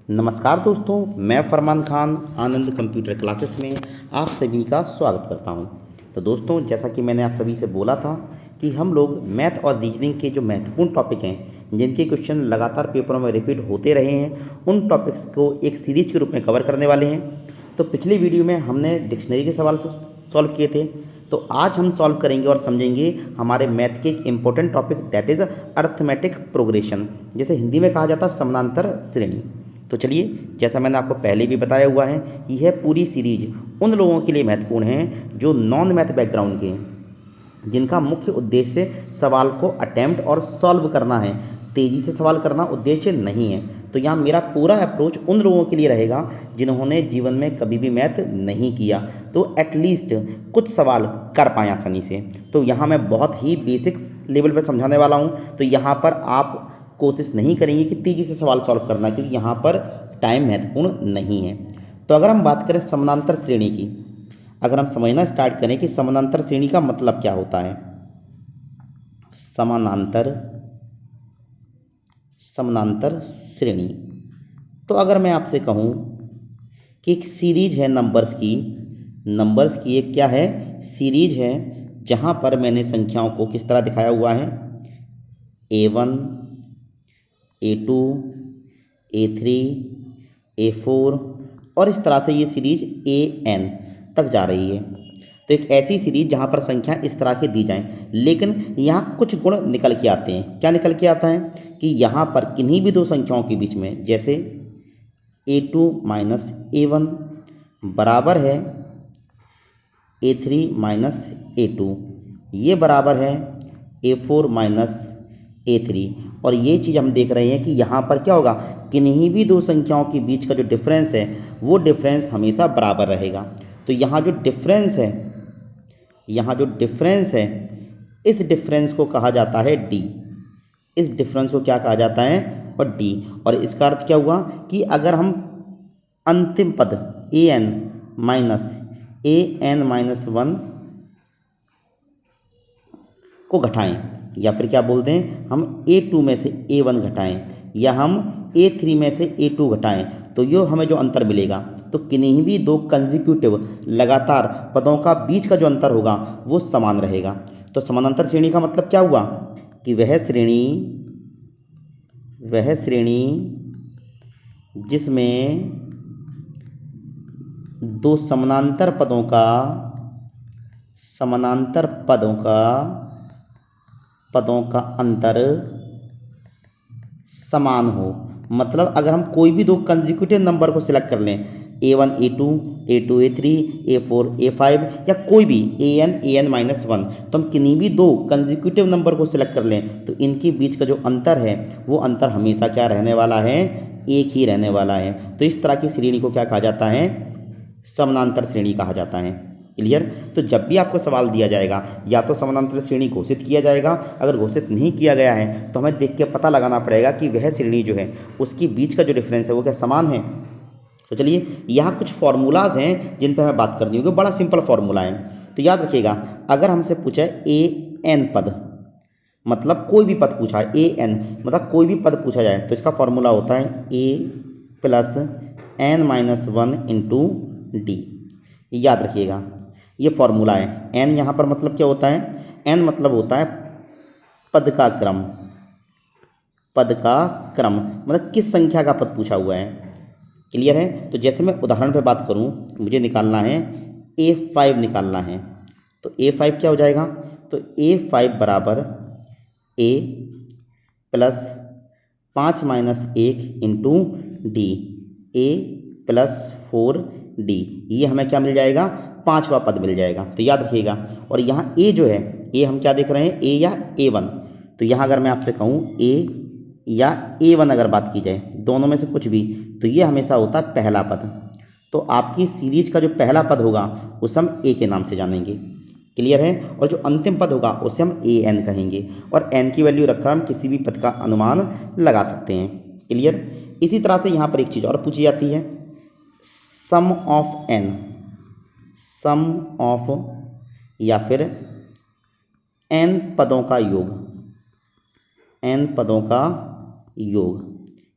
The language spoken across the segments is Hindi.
नमस्कार दोस्तों, मैं फरमान खान आनंद कंप्यूटर क्लासेस में आप सभी का स्वागत करता हूं। तो दोस्तों, जैसा कि मैंने आप सभी से बोला था कि हम लोग मैथ और रीजनिंग के जो महत्वपूर्ण टॉपिक हैं, जिनके क्वेश्चन लगातार पेपरों में रिपीट होते रहे हैं, उन टॉपिक्स को एक सीरीज के रूप में कवर करने वाले हैं। तो पिछली वीडियो में हमने डिक्शनरी के सवाल सॉल्व किए थे। तो आज हम सॉल्व करेंगे और समझेंगे हमारे मैथ के एक important topic, that is arithmetic progression, जिसे हिंदी में कहा जाता है समानांतर श्रेणी। तो चलिए, जैसा मैंने आपको पहले भी बताया हुआ है, यह पूरी सीरीज उन लोगों के लिए महत्वपूर्ण है जो नॉन मैथ बैकग्राउंड के हैं, जिनका मुख्य उद्देश्य सवाल को अटेम्प्ट और सॉल्व करना है, तेज़ी से सवाल करना उद्देश्य नहीं है। तो यहाँ मेरा पूरा अप्रोच उन लोगों के लिए रहेगा जिन्होंने जीवन में कभी भी मैथ नहीं किया, तो एटलीस्ट कुछ सवाल कर पाएँ आसानी से। तो यहाँ मैं बहुत ही बेसिक लेवल पर समझाने वाला हूँ। तो यहाँ पर आप कोशिश नहीं करेंगे कि तेज़ी से सवाल सॉल्व करना, क्योंकि यहाँ पर टाइम महत्वपूर्ण नहीं है। तो अगर हम बात करें समानांतर श्रेणी की, अगर हम समझना स्टार्ट करें कि समानांतर श्रेणी का मतलब क्या होता है। समानांतर समानांतर श्रेणी, तो अगर मैं आपसे कहूँ कि एक सीरीज है नंबर्स की एक क्या है, सीरीज है, जहाँ पर मैंने संख्याओं को किस तरह दिखाया हुआ है, A1 A2 A3 A4 और इस तरह से ये सीरीज AN तक जा रही है। तो एक ऐसी सीरीज जहाँ पर संख्या इस तरह की दी जाएं, लेकिन यहाँ कुछ गुण निकल के आते हैं। क्या निकल के आता है कि यहाँ पर किन्हीं भी दो संख्याओं के बीच में, जैसे A2 माइनस A1 बराबर है A3 माइनस A2, ये बराबर है A4 माइनस A3, और ये चीज़ हम देख रहे हैं कि यहाँ पर क्या होगा, किन्हीं भी दो संख्याओं के बीच का जो डिफरेंस है वो डिफरेंस हमेशा बराबर रहेगा। तो यहाँ जो डिफरेंस है, इस डिफरेंस को कहा जाता है D। इस डिफरेंस को क्या कहा जाता है, और D। और इसका अर्थ क्या हुआ कि अगर हम अंतिम पद an माइनस 1 को घटाएं, या फिर क्या बोलते हैं, हम A2 में से A1 घटाएं, या हम A3 में से A2 घटाएं, तो ये हमें जो अंतर मिलेगा, तो किन्हीं भी दो कंसेक्यूटिव लगातार पदों का बीच का जो अंतर होगा वो समान रहेगा। तो समानांतर श्रेणी का मतलब क्या हुआ कि वह श्रेणी जिसमें दो समानांतर पदों का अंतर समान हो। मतलब अगर हम कोई भी दो कंसेक्यूटिव नंबर को सिलेक्ट कर लें, A1 A2 A2 A3 A4 A5, या कोई भी an माइनस 1, तो हम किन्हीं भी दो कंसेक्यूटिव नंबर को सिलेक्ट कर लें, तो इनके बीच का जो अंतर है वो अंतर हमेशा क्या रहने वाला है, एक ही रहने वाला है। तो इस तरह की श्रेणी को क्या कहा जाता है, समानांतर श्रेणी कहा जाता है। क्लियर। तो जब भी आपको सवाल दिया जाएगा, या तो समानांतर श्रेणी घोषित किया जाएगा, अगर घोषित नहीं किया गया है तो हमें देख के पता लगाना पड़ेगा कि वह श्रेणी जो है उसके बीच का जो डिफरेंस है वो क्या समान है। तो चलिए, यहाँ कुछ फार्मूलाज हैं जिन पर हमें बात करनी होगी। बड़ा सिंपल फार्मूला है, तो याद रखिएगा। अगर हमसे पूछा है AN पद, मतलब कोई भी पद पूछा है, AN मतलब कोई भी पद पूछा जाए, तो इसका फॉर्मूला होता है A plus n minus 1 into D। याद रखिएगा, ये फॉर्मूला है। n यहाँ पर मतलब क्या होता है, n मतलब होता है पद का क्रम, मतलब किस संख्या का पद पूछा हुआ है। क्लियर है। तो जैसे मैं उदाहरण पे बात करूँ, मुझे निकालना है A5 निकालना है, तो A5 क्या हो जाएगा, तो A5 बराबर A plus 5 minus 1 into D, A plus 4D, ये हमें क्या मिल जाएगा, पाँचवा पद मिल जाएगा। तो याद रखिएगा। और यहाँ A जो है, A हम क्या देख रहे हैं, A या A1, तो यहाँ अगर मैं आपसे कहूँ A या A1 अगर बात की जाए, दोनों में से कुछ भी, तो ये हमेशा होता है पहला पद। तो आपकी सीरीज का जो पहला पद होगा उसे हम A के नाम से जानेंगे। क्लियर है। और जो अंतिम पद होगा उसे हम AN कहेंगे, और N की वैल्यू रखकर हम किसी भी पद का अनुमान लगा सकते हैं। क्लियर। इसी तरह से यहाँ पर एक चीज़ और पूछी जाती है, सम ऑफ या फिर n पदों का योग,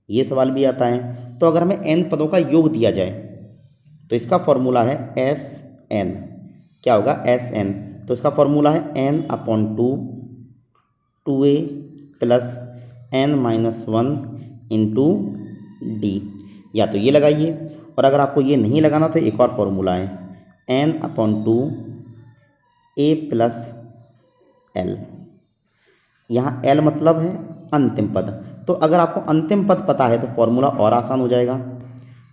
ये सवाल भी आता है। तो अगर हमें n पदों का योग दिया जाए तो इसका फॉर्मूला है एस एन। क्या होगा? S N. तो इसका फॉर्मूला है n/2 2a plus n-1 into D. या तो ये लगाइए, और अगर आपको ये नहीं लगाना तो एक और फॉर्मूला है n/2 a प्लस एल। यहाँ एल मतलब है अंतिम पद। तो अगर आपको अंतिम पद पता है तो फॉर्मूला और आसान हो जाएगा।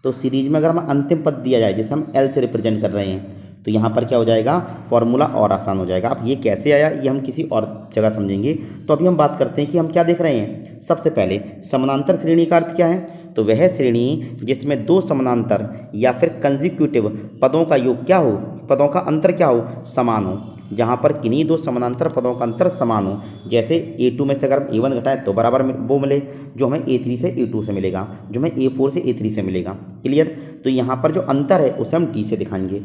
तो सीरीज में अगर हमें अंतिम पद दिया जाए जिसे हम एल से रिप्रेजेंट कर रहे हैं तो यहाँ पर क्या हो जाएगा? फॉर्मूला और आसान हो जाएगा। अब ये कैसे आया ये हम किसी और जगह समझेंगे। तो अभी हम बात करते हैं कि हम क्या देख रहे हैं। सबसे पहले समानांतर श्रेणी का अर्थ क्या है? तो वह श्रेणी जिसमें दो समानांतर या फिर कंजिक्यूटिव पदों का योग क्या हो, पदों का अंतर क्या हो, समान हो। जहाँ पर किन्हीं दो समानांतर पदों का अंतर समान हो। जैसे A2 में से अगर हम A1 घटाएं तो बराबर वो मिले जो हमें A3 से A2 से मिलेगा, जो हमें A4 से A3 से मिलेगा। क्लियर? तो यहाँ पर जो अंतर है उसे हम D से दिखाएंगे,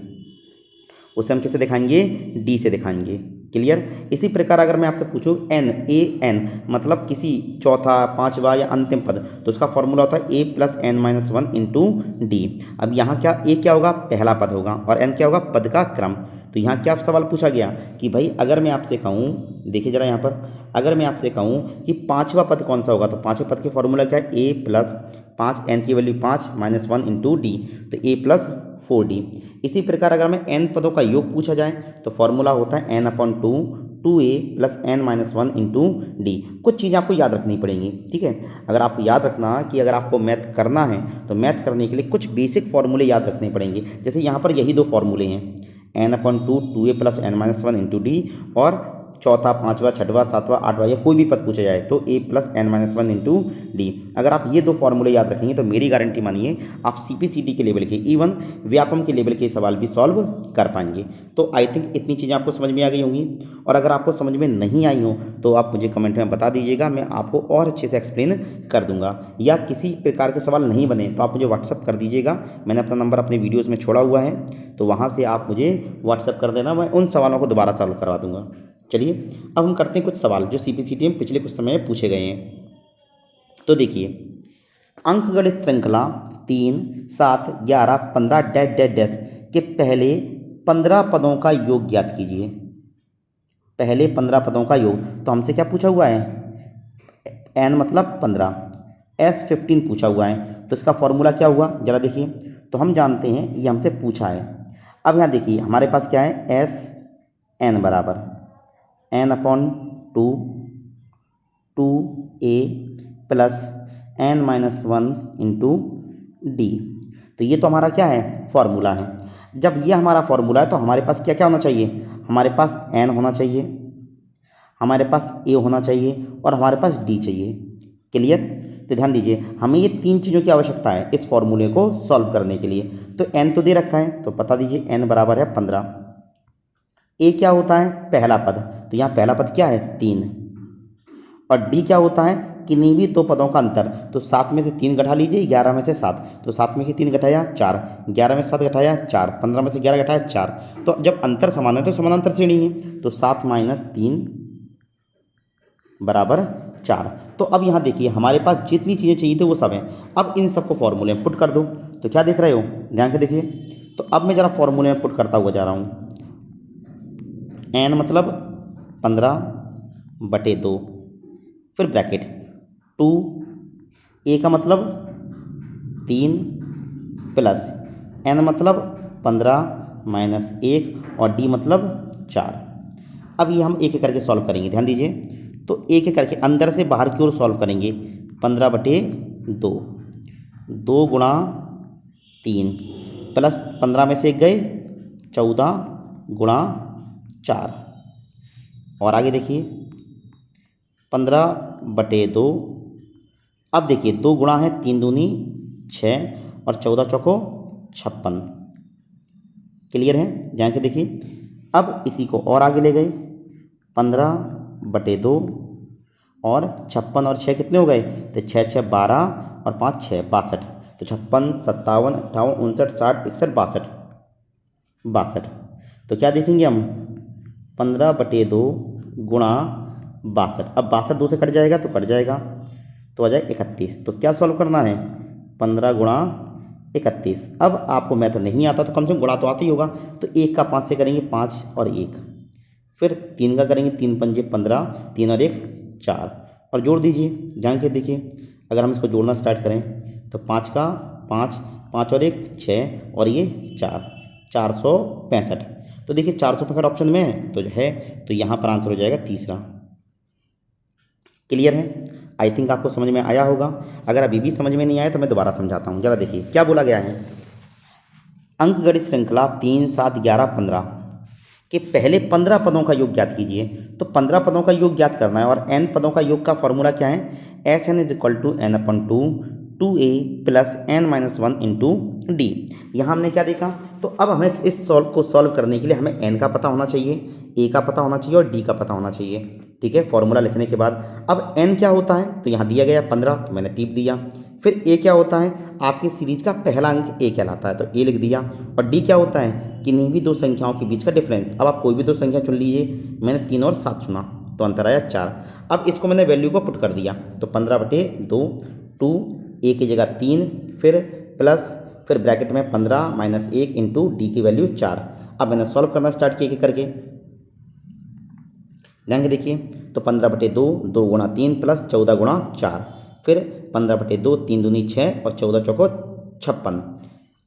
उसे हम किसे दिखाएंगे? डी से दिखाएंगे। क्लियर? इसी प्रकार अगर मैं आपसे पूछूं एन, ए एन मतलब किसी चौथा, पांचवा या अंतिम पद, तो उसका फॉर्मूला होता है ए प्लस n-1 इंटू डी। अब यहाँ क्या, ए क्या होगा? पहला पद होगा, और एन क्या होगा? पद का क्रम। तो यहाँ क्या सवाल पूछा गया कि भाई अगर मैं आपसे कहूँ, देखिए जरा यहाँ पर, अगर मैं आपसे कहूँ कि पाँचवा पद कौन सा होगा, तो पाँचवें पद के फॉर्मूला क्या है? ए प्लस 5, एन की वैल्यू 5 -1 इंटू डी, तो ए प्लस 4d। इसी प्रकार अगर हमें n पदों का योग पूछा जाए तो फॉर्मूला होता है n/2 2a plus n-1 into D. कुछ चीज़ें आपको याद रखनी पड़ेंगी, ठीक है। अगर आपको याद रखना कि अगर आपको मैथ करना है तो मैथ करने के लिए कुछ बेसिक फॉर्मूले याद रखने पड़ेंगे। जैसे यहाँ पर यही दो फॉर्मूले हैं, n/2 2a plus n-1 into D, और चौथा, पाँचवा, छठवा, सातवां, आठवां या कोई भी पद पूछा जाए तो a plus n-1 into D. अगर आप ये दो फॉर्मूले याद रखेंगे तो मेरी गारंटी मानिए आप CPCT के लेवल के, इवन व्यापम के लेवल के सवाल भी सॉल्व कर पाएंगे। तो आई थिंक इतनी चीज़ें आपको समझ में आ गई होंगी। और अगर आपको समझ में नहीं आई हो तो आप मुझे कमेंट में बता दीजिएगा, मैं आपको और अच्छे से एक्सप्लेन कर दूंगा। या किसी प्रकार के सवाल नहीं बने तो आप मुझे व्हाट्सअप कर दीजिएगा, मैंने अपना नंबर अपने वीडियोज़ में छोड़ा हुआ है, तो वहाँ से आप मुझे व्हाट्सअप कर देना, मैं उन सवालों को दोबारा सॉल्व करवा दूँगा। चलिए अब हम करते हैं कुछ सवाल जो CPCT में पिछले कुछ समय में पूछे गए हैं। तो देखिए, अंकगणित श्रृंखला 3, 7, 11, 15 डैश डैश डैश के पहले 15 पदों का योग ज्ञात कीजिए। पहले 15 पदों का योग, तो हमसे क्या पूछा हुआ है? n मतलब 15, S15 पूछा हुआ है, तो इसका फॉर्मूला क्या हुआ जरा देखिए। तो हम जानते हैं ये हमसे पूछा है। अब यहाँ देखिए हमारे पास क्या है? SN बराबर n/2 2a plus n-1 into d. तो ये तो हमारा क्या है? फॉर्मूला है। जब ये हमारा फॉर्मूला है तो हमारे पास क्या क्या होना चाहिए? हमारे पास n होना चाहिए, हमारे पास a होना चाहिए, और हमारे पास d चाहिए। क्लियर? तो ध्यान दीजिए, हमें ये तीन चीज़ों की आवश्यकता है इस फॉर्मूले को सॉल्व करने के लिए। तो n तो दे रखा है, तो बता दीजिए n बराबर है 15। a क्या होता है? पहला पद, तो यहाँ पहला पद क्या है? 3। और d क्या होता है? किन्हीं भी दो पदों का अंतर। तो 7 में से 3 घटा लीजिए, 11 में से 7, तो 7 में से 3 घटाया 4, 11 में से 7 घटाया 4, 15 में से 11 घटाया 4। तो जब अंतर समान है तो समानांतर श्रेणी है, तो 7 - 3 बराबर 4। तो अब यहाँ देखिए हमारे पास जितनी चीज़ें चाहिए थी वो सब हैं। अब इन सबको फॉर्मूले में पुट कर दो। तो क्या देख रहे हो? ध्यान से देखिए। तो अब मैं ज़रा फॉर्मूले में पुट करता हुआ जा रहा हूँ। n मतलब 15/2, फिर ब्रैकेट 2, a का मतलब 3 प्लस n मतलब 15 -1 और d मतलब 4। अब ये हम एक एक करके सॉल्व करेंगे, ध्यान दीजिए। तो एक एक करके अंदर से बाहर की ओर सॉल्व करेंगे। 15/2, 2 गुणा 3 प्लस 15 में से 1 गए, 14 गुणा 4। और आगे देखिए 15/2। अब देखिए 2 गुणा है 3 दूनी 6 और 14 चौको 56। क्लियर है? ध्यान से देखिए। अब इसी को और आगे ले गए, 15/2 और 56 और 6 कितने हो गए? तो 6 6 12 और 5 6 62। तो 56 57 58 59 60 61 62। तो क्या देखेंगे हम? 15/2 गुणा 62। अब 62 2 से कट जाएगा तो कट जाएगा, तो आ जाए 31। तो क्या सॉल्व करना है? 15 गुणा 31। अब आपको मैथ नहीं आता तो कम से कम गुणा तो आता ही होगा। तो 1 का 5 से करेंगे 5 और 1, फिर 3 का करेंगे 3 पंजे 15, 3 और 1 4 और जोड़ दीजिए। ध्यान के देखिए, अगर हम इसको जोड़ना स्टार्ट करें तो 5 का 5, 5 और 1 6 और ये 4, 465। तो देखिए 465 ऑप्शन में है तो जो है तो यहाँ पर आंसर हो जाएगा तीसरा। क्लियर है? आई थिंक आपको समझ में आया होगा। अगर अभी भी समझ में नहीं आया तो मैं दोबारा समझाता हूँ। जरा देखिए क्या बोला गया है। अंकगणित श्रृंखला 3 7 11 15 के पहले 15 पदों का योग ज्ञात कीजिए। तो 15 पदों का योग ज्ञात करना है और n पदों का योग का फॉर्मूला क्या है? S N is equal to n upon two a plus n minus one into d. यहाँ हमने क्या देखा? तो अब हमें इस सॉल्व करने के लिए हमें n का पता होना चाहिए, a का पता होना चाहिए और d का पता होना चाहिए। ठीक है, फॉर्मूला लिखने के बाद अब n क्या होता है तो यहाँ दिया गया 15 तो मैंने टिप दिया। फिर a क्या होता है? आपकी सीरीज का पहला अंक a कहलाता है तो a लिख दिया। और d क्या होता है? किन्हीं भी दो संख्याओं के बीच का डिफरेंस। अब आप कोई भी दो संख्या चुन लीजिए, मैंने 3 और 7 चुना तो अंतर आया 4। अब इसको मैंने वैल्यू को पुट कर दिया तो 15/2 टू a की जगह 3 फिर प्लस फिर ब्रैकेट में 15 माइनस 1 इंटू डी की वैल्यू 4। अब मैंने सॉल्व करना स्टार्ट किया एक करके। ध्यान से देखिए तो 15/2 2 गुणा 3 प्लस 14 गुणा 4, फिर 15/2 3 दूनी 6 और 14 चौको 56।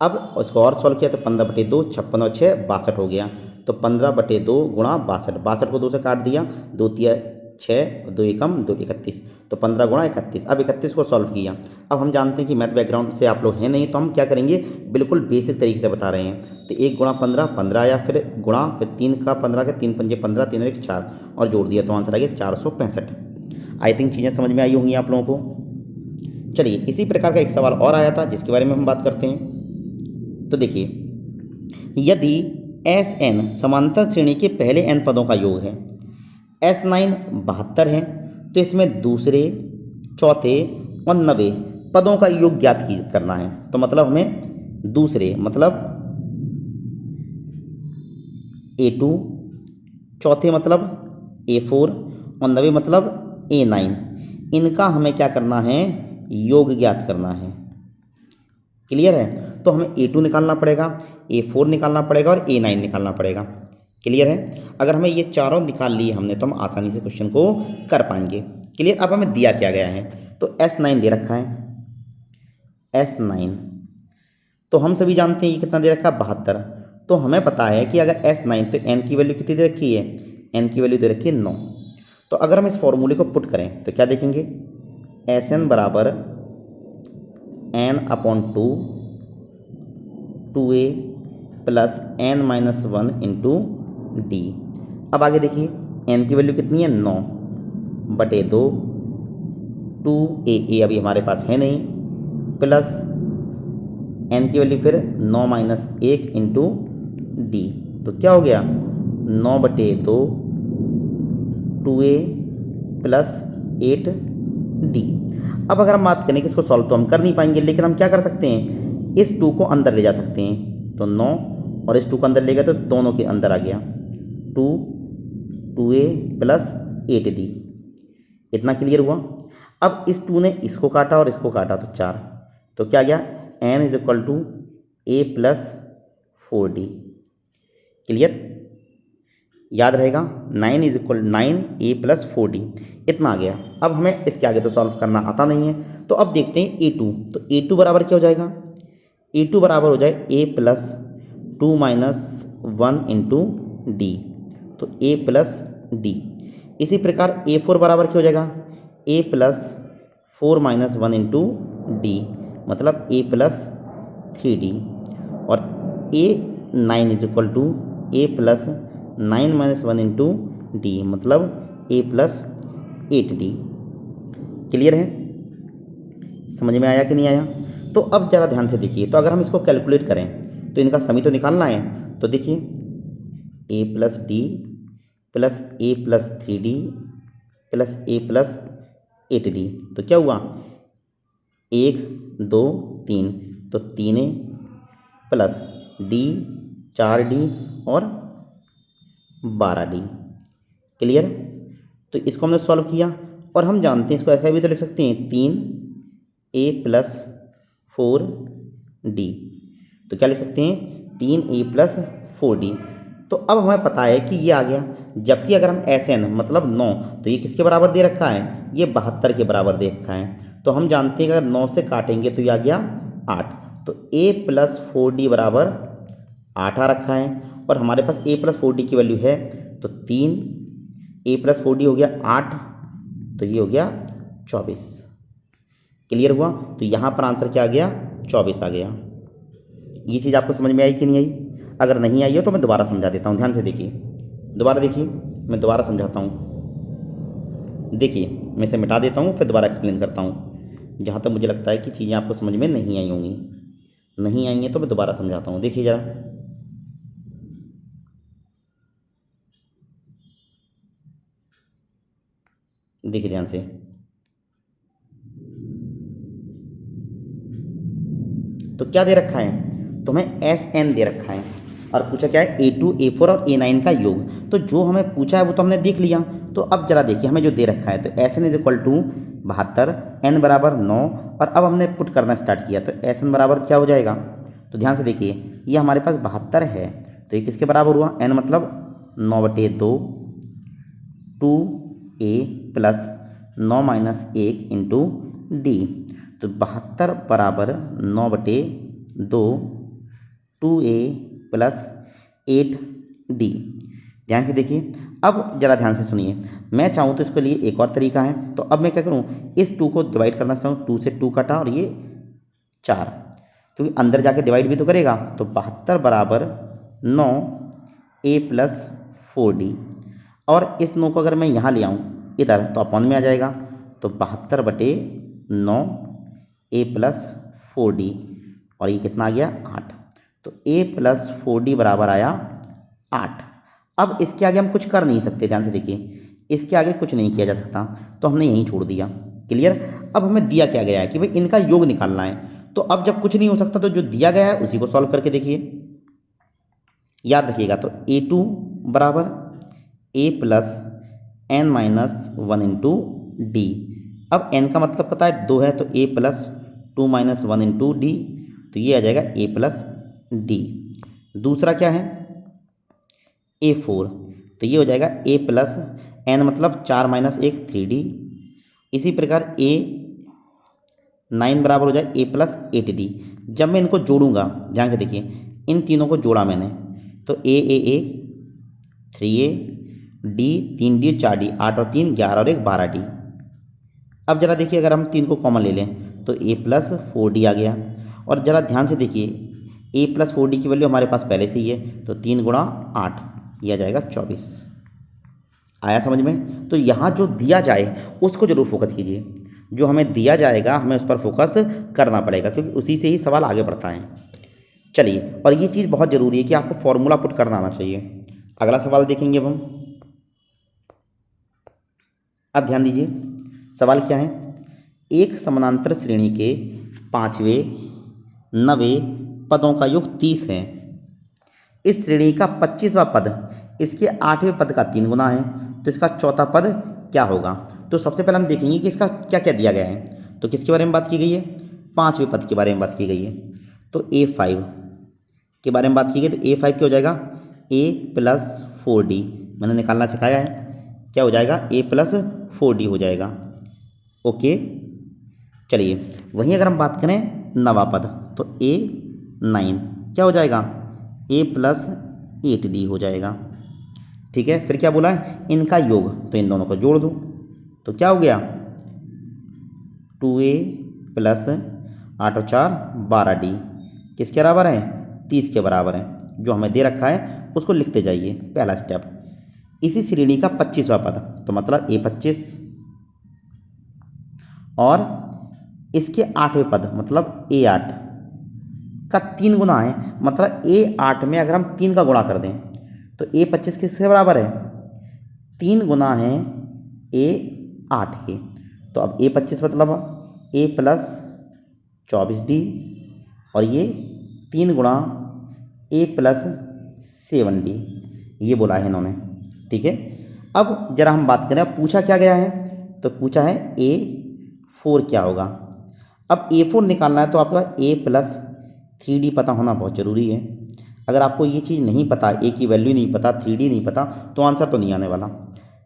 अब उसको और सॉल्व किया तो 15/2 56 और 6 62 हो गया। तो 15/2 गुणा 62, 62 को 2 से काट दिया, 2 तिया 6 2 एकम 2 31, तो 15 गुणा 31। अब 31 को सॉल्व किया। अब हम जानते हैं कि मैथ बैकग्राउंड से आप लोग हैं नहीं तो हम क्या करेंगे, बिल्कुल बेसिक तरीके से बता रहे हैं। तो 1 गुणा 15 15 आया, फिर गुणा फिर 3 का 15 के 3 पंजे 15 3 और 1 4 और जोड़ दिया तो आंसर आ गया 465। आई थिंक चीज़ें समझ में आई होंगी आप लोगों को। चलिए इसी प्रकार का एक सवाल और आया था जिसके बारे में हम बात करते हैं। तो देखिए, यदि एस एन समांतर श्रेणी के पहले एन पदों का योग है, S9 72 है, तो इसमें दूसरे चौथे और 90 पदों का योग ज्ञात करना है। तो मतलब हमें दूसरे मतलब A2, चौथे मतलब A4 और 90 मतलब A9, इनका हमें क्या करना है, योग ज्ञात करना है। क्लियर है? तो हमें A2 निकालना पड़ेगा, A4 निकालना पड़ेगा और A9 निकालना पड़ेगा। क्लियर है? अगर हमें ये चारों निकाल लिए हमने तो हम आसानी से क्वेश्चन को कर पाएंगे। क्लियर? अब हमें दिया क्या गया है, तो S9 दे रखा है, S9 तो हम सभी जानते हैं ये कितना दे रखा है 72। तो हमें पता है कि अगर S9 तो n की वैल्यू कितनी दे रखी है, n की वैल्यू दे रखी है 9। तो अगर हम इस फॉर्मूले को पुट करें तो क्या देखेंगे, Sn बराबर n/2 2a plus n minus 1 into D. अब आगे देखिए n की वैल्यू कितनी है 9/2 2a अभी हमारे पास है नहीं, प्लस n की वैल्यू फिर 9 माइनस 1 इंटू डी। तो क्या हो गया 9/2 2a प्लस 8d। अब अगर हम बात करें कि इसको सॉल्व तो हम कर नहीं पाएंगे, लेकिन हम क्या कर सकते हैं, इस 2 को अंदर ले जा सकते हैं। तो 9 और इस 2 को अंदर ले गए तो दोनों के अंदर आ गया 2a प्लस 8d। इतना क्लियर हुआ। अब इस 2 ने इसको काटा और इसको काटा तो 4, तो क्या गया n is equal to a plus 4d। Clear? याद रहेगा 9 is equal 9a plus 4d, इतना आ गया। अब हमें इसके आगे तो सॉल्व करना आता नहीं है, तो अब देखते हैं A2। तो A2 बराबर क्या हो जाएगा, A2 बराबर हो जाए a plus 2 minus 1 into d, तो a प्लस डी। इसी प्रकार A4 बराबर क्या हो जाएगा, a plus 4 minus 1 into d, मतलब a प्लस 3d। और A9 is equal to a plus 9 minus 1 into d, मतलब a प्लस 8d। क्लियर है? समझ में आया कि नहीं आया? तो अब ज़रा ध्यान से देखिए, तो अगर हम इसको कैलकुलेट करें तो इनका समी तो निकालना है। तो देखिए a plus D plus a plus 3d plus a plus 8d, तो क्या हुआ 1 2 3, तो 3a प्लस d 4d और 12d। क्लियर? तो इसको हमने सॉल्व किया और हम जानते हैं इसको ऐसा भी तो लिख सकते हैं 3a प्लस 4d। तो क्या लिख सकते हैं 3a प्लस 4d। तो अब हमें पता है कि ये आ गया, जबकि अगर हम Sn मतलब 9, तो ये किसके बराबर दे रखा है, ये 72 के बराबर दे रखा है। तो हम जानते हैं कि अगर 9 से काटेंगे तो ये आ गया 8। तो a प्लस 4d बराबर 8 आ रखा है, और हमारे पास a प्लस 4d की वैल्यू है तो 3, a प्लस 4d हो गया 8, तो ये हो गया 24। क्लियर हुआ। तो यहाँ पर आंसर क्या आ गया, 24 आ गया। ये चीज़ आपको समझ में आई कि नहीं आई? अगर नहीं आई हो तो मैं दोबारा समझा देता हूँ, ध्यान से देखिए। दोबारा देखिए, मैं दोबारा समझाता हूँ। देखिए, मैं इसे मिटा देता हूँ, फिर दोबारा एक्सप्लेन करता हूँ। जहाँ तक मुझे लगता है कि चीज़ें आपको समझ में नहीं आई होंगी, नहीं आई हैं तो मैं दोबारा समझाता हूँ। देखिए ज़रा, देखिए ध्यान से। तो क्या दे रखा है, तो हमें Sn दे रखा है, और पूछा क्या है A2, A4 और A9 का योग। तो जो हमें पूछा है वो तो हमने देख लिया। तो अब जरा देखिए हमें जो दे रखा है, तो Sn is equal to 72, n बराबर 9, और अब हमने पुट करना स्टार्ट किया। तो Sn बराबर क्या हो जाएगा, तो ध्यान से देखिए, ये हमारे पास 72 है, तो ये किसके बराबर हुआ, n मतलब 9/2, 2a plus 9 minus 1 into d. तो 72 बराबर 9/2, 2a प्लस 8d। ध्यान से देखिए। अब जरा ध्यान से सुनिए, मैं चाहूँ तो इसके लिए एक और तरीका है। तो अब मैं क्या करूँ, इस 2 को डिवाइड करना चाहूँ, 2 से 2 कटा और ये 4, क्योंकि अंदर जाके डिवाइड भी तो करेगा। तो 72 बराबर 9a प्लस 4d, और इस 9 को अगर मैं यहाँ ले आऊँ इधर तो अपॉन में आ जाएगा। तो 72/9 a प्लस 4d, और ये कितना आ गया 8। तो a प्लस 4d बराबर आया 8। अब इसके आगे हम कुछ कर नहीं सकते, ध्यान से देखिए, इसके आगे कुछ नहीं किया जा सकता, तो हमने यहीं छोड़ दिया। क्लियर। अब हमें दिया क्या गया है कि भाई इनका योग निकालना है। तो अब जब कुछ नहीं हो सकता तो जो दिया गया है उसी को सॉल्व करके देखिए, याद रखिएगा। तो A2 बराबर a plus n minus 1 into D. अब n का मतलब पता है 2 है, तो a plus 2 minus 1 into d, तो ये आ जाएगा a प्लस डी। दूसरा क्या है A4, तो ये हो जाएगा a प्लस n मतलब 4 माइनस 1 3d। इसी प्रकार A9 बराबर हो जाए a प्लस 8d। जब मैं इनको जोड़ूंगा, ध्यान से देखिए, इन तीनों को जोड़ा मैंने, तो a 3a d 3d 4d, 8 और 3 11 और 1 12d। अब जरा देखिए, अगर हम 3 को कॉमन ले लें तो a प्लस 4d आ गया। और ज़रा ध्यान से देखिए, a प्लस 4d की वैल्यू हमारे पास पहले से ही है, तो 3 गुणा 8, यह आ जाएगा 24। आया समझ में। तो यहाँ जो दिया जाए उसको जरूर फोकस कीजिए, जो हमें दिया जाएगा हमें उस पर फोकस करना पड़ेगा, क्योंकि उसी से ही सवाल आगे बढ़ता है। चलिए, और ये चीज़ बहुत ज़रूरी है कि आपको फॉर्मूला पुट करना आना चाहिए। अगला सवाल देखेंगे अब हम। अब ध्यान दीजिए, सवाल क्या है, एक समानांतर श्रेणी के 5वें 9वें पदों का योग 30 है। इस श्रेणी का 25वां पद इसके 8वें पद का 3 गुना है, तो इसका चौथा पद क्या होगा। तो सबसे पहले हम देखेंगे कि इसका क्या क्या दिया गया है। तो किसके बारे में बात की गई है, 5वें पद के बारे में बात की गई है। तो A5 के बारे में बात की गई, तो A5 क्या हो जाएगा a प्लस 4d। मैंने निकालना सिखाया है, क्या हो जाएगा a प्लस 4d हो जाएगा। ओके, चलिए, वहीं अगर हम बात करें नवा पद, तो A9 क्या हो जाएगा a प्लस 8d हो जाएगा। ठीक है, फिर क्या बोला है, इनका योग, तो इन दोनों को जोड़ दो, तो क्या हो गया 2a प्लस 8 और 4 12d, किसके बराबर है 30 के बराबर है। जो हमें दे रखा है उसको लिखते जाइए, पहला स्टेप। इसी श्रेणी का 25वां पद, तो मतलब A25, और इसके 8वें पद मतलब A8 का 3 गुना है। मतलब A8 में अगर हम 3 का गुणा कर दें तो A25 किसके बराबर है, 3 गुना है A8 के। तो अब A25 मतलब a प्लस 24d, और ये 3 गुणा a प्लस 7d, ये बोला है इन्होंने। ठीक है, अब जरा हम बात करें, अब पूछा क्या गया है, तो पूछा है A4 क्या होगा। अब A4 निकालना है तो आपका A+3D पता होना बहुत ज़रूरी है। अगर आपको ये चीज़ नहीं पता, A की वैल्यू नहीं पता, 3D नहीं पता, तो आंसर तो नहीं आने वाला।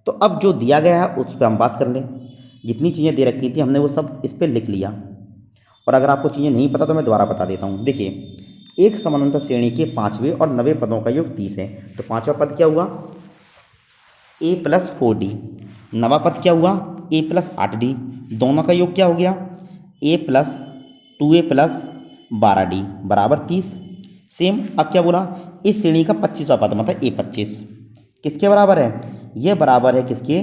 तो अब जो दिया गया है उस पर हम बात कर लें। जितनी चीज़ें दे रखी थी हमने वो सब इस पर लिख लिया। और अगर आपको चीज़ें नहीं पता तो मैं दोबारा बता देता हूँ। देखिए, एक समानांतर श्रेणी के 5वें और 9वें पदों का योग 30 है। तो 5वां पद क्या हुआ? A+4D। 9वां पद क्या हुआ? A+8D। दोनों का योग क्या हो गया? A+2A+12D बराबर 30। सेम अब क्या बोला? इस श्रेणी का 25वां पद मतलब A25 किसके बराबर है? यह बराबर है किसके?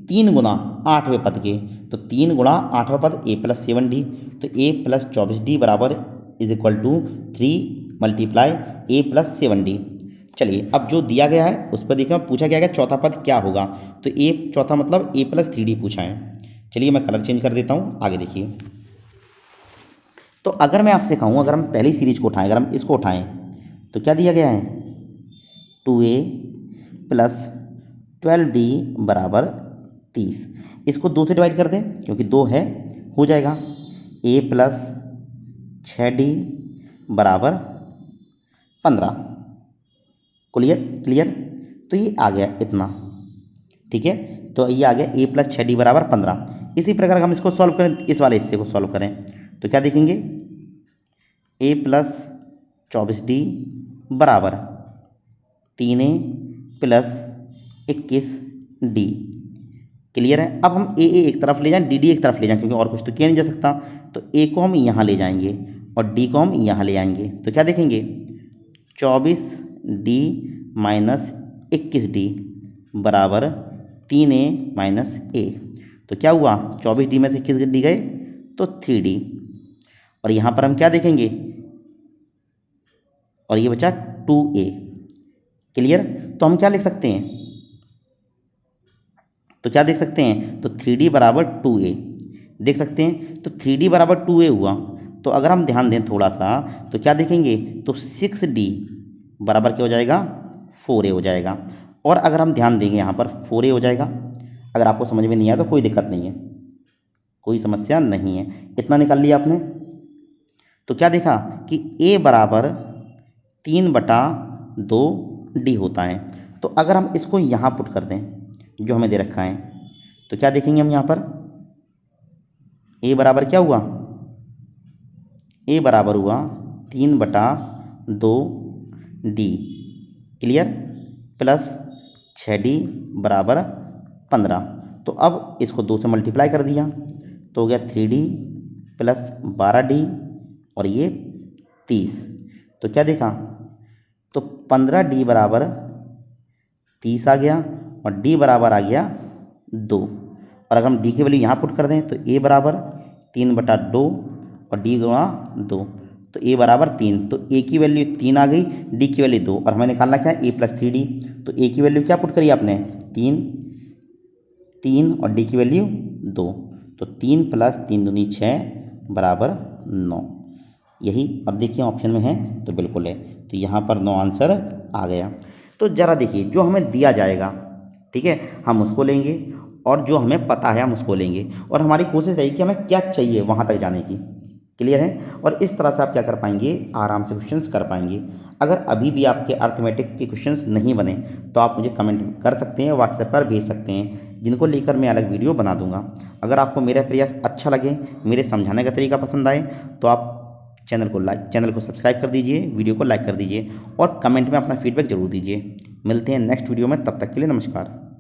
3 गुना 8वें पद के। तो 3 गुना 8वां पद A+7D। तो A+24D बराबर is equal to 3 multiply A+7D। चलिए, अब जो दिया गया है उस पर देखिए पूछा गया है चौथा पद क्या होगा। तो चौथा मतलब A+3D पूछा है। चलिए मैं कलर चेंज कर देता हूँ, आगे देखिए। तो अगर मैं आपसे कहूँ, अगर हम पहली सीरीज को उठाएं, अगर हम इसको उठाएं तो क्या दिया गया है? 2A+12D बराबर 30। इसको 2 से डिवाइड कर दें क्योंकि 2 है, हो जाएगा A+6D बराबर 15। Clear clear. तो ये आ गया इतना, ठीक है। तो ये आ गया A+6D बराबर 15। इसी प्रकार हम इसको सॉल्व करें, इस वाले हिस्से को सॉल्व करें तो क्या देखेंगे? A+24D बराबर 3A+21D। क्लियर है। अब हम ए एक तरफ ले जाएं, डी एक तरफ ले जाएं क्योंकि और कुछ तो किया नहीं जा सकता। तो ए को हम यहाँ ले जाएंगे और डी को हम यहाँ ले आएंगे तो क्या देखेंगे? 24D माइनस 21D बराबर 3A-A। तो क्या हुआ? 24D में से 21D गए तो 3D। और यहाँ पर हम क्या देखेंगे? और ये बचा 2A। क्लियर। तो हम क्या लिख सकते हैं? तो क्या देख सकते हैं? तो 3D बराबर 2A देख सकते हैं। तो 3D बराबर 2A हुआ। तो अगर हम ध्यान दें थोड़ा सा तो क्या देखेंगे? तो 6D बराबर क्या हो जाएगा? 4A हो जाएगा। और अगर हम ध्यान देंगे यहाँ पर 4A हो जाएगा। अगर आपको समझ में नहीं आया तो कोई दिक्कत नहीं है, कोई समस्या नहीं है। इतना निकाल लिया आपने। तो क्या देखा कि A बराबर 3/2D होता है। तो अगर हम इसको यहाँ पुट कर दें जो हमें दे रखा है तो क्या देखेंगे हम यहाँ पर? A बराबर क्या हुआ? A बराबर हुआ 3/2D। क्लियर। प्लस 6D बराबर 15। तो अब इसको 2 से मल्टीप्लाई कर दिया तो हो गया 3D प्लस 12D और ये 30। तो क्या देखा? तो 15D बराबर 30 आ गया और D बराबर आ गया 2। और अगर हम D की वैल्यू यहाँ पुट कर दें तो A बराबर 3/2 और D गुणा 2 तो A बराबर 3। तो A की वैल्यू 3 आ गई, D की वैल्यू 2 और हमें निकालना क्या है? A+3D। तो A की वैल्यू क्या पुट करी आपने? 3 और D की वैल्यू 2। तो 3 + 3 दूनी 6 बराबर 9। यही अब देखिए ऑप्शन में है तो बिल्कुल है। तो यहाँ पर 9 आंसर आ गया। तो ज़रा देखिए, जो हमें दिया जाएगा, ठीक है, हम उसको लेंगे और जो हमें पता है हम उसको लेंगे और हमारी कोशिश रहेगी कि हमें क्या चाहिए वहाँ तक जाने की। क्लियर है। और इस तरह से आप क्या कर पाएंगे? आराम से क्वेश्चंस कर पाएंगे। अगर अभी भी आपके अर्थमेटिक के क्वेश्चंस नहीं बने तो आप मुझे कमेंट कर सकते हैं, व्हाट्सएप पर भेज सकते हैं, जिनको लेकर मैं अलग वीडियो बना दूंगा। अगर आपको मेरा प्रयास अच्छा लगे, मेरे समझाने का तरीका पसंद आए तो आप चैनल को सब्सक्राइब कर दीजिए, वीडियो को लाइक कर दीजिए और कमेंट में अपना फीडबैक जरूर दीजिए। मिलते हैं नेक्स्ट वीडियो में, तब तक के लिए नमस्कार।